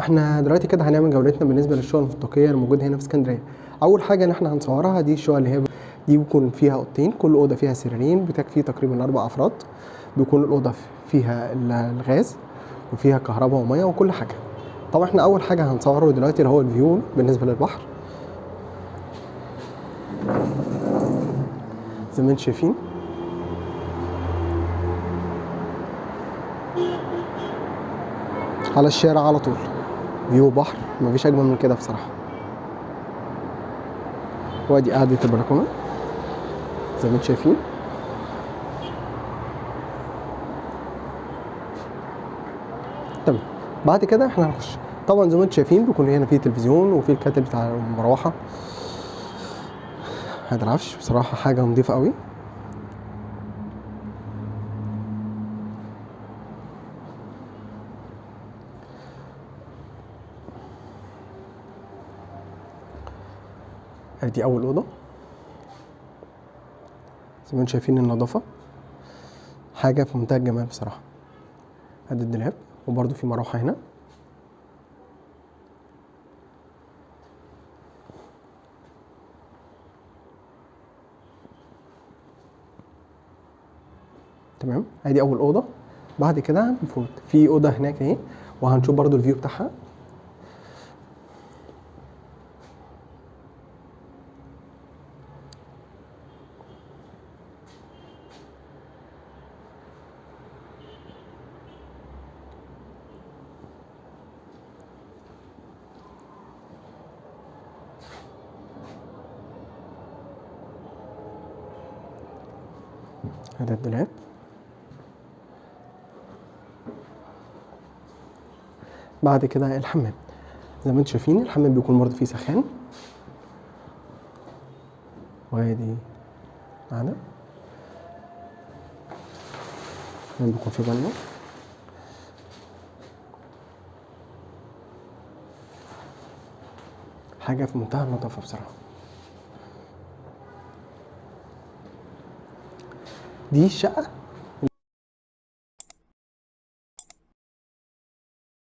احنا دلوقتي كده هنعمل جولتنا بالنسبه للشقق المستقيه الموجوده هنا في اسكندريه. اول حاجه ان احنا هنصورها دي الشقق اللي هي دي بيكون فيها اوضتين، كل اوضه فيها سريرين بتكفي تقريبا 4 افراد. بيكون الاوضه فيها الغاز وفيها كهرباء وميه وكل حاجه. طبعا احنا اول حاجه هنصوره دلوقتي اللي هو الفيو بالنسبه للبحر. زي ما انتم شايفين على الشارع على طول، فيو بحر مفيش اجمل من كده بصراحه. وادي قاعده البلكونه زي ما انتم شايفين. تمام، بعد كده احنا هنخش. طبعا زي ما انتم شايفين بيكون هنا في تلفزيون وفي الكاتل بتاع المروحه. هذا العفش بصراحه حاجه نظيفه قوي. ادي اول اوضه زي ما انتم شايفين، النظافه حاجه في منتهى الجمال بصراحه. ادي الدولاب وبرده في مروحه هنا. تمام، ادي اول اوضه. بعد كده هنفوت في اوضه هناك اهي وهنشوف برده الفيو بتاعها. هذا الدولاب. بعد كده الحمام زي ما انتم شايفين، الحمام بيكون برضه فيه سخان. وادي معانا الحمام بيكون فيه بانيو. حاجه في منتهى النظافه بصراحه. دي الشقه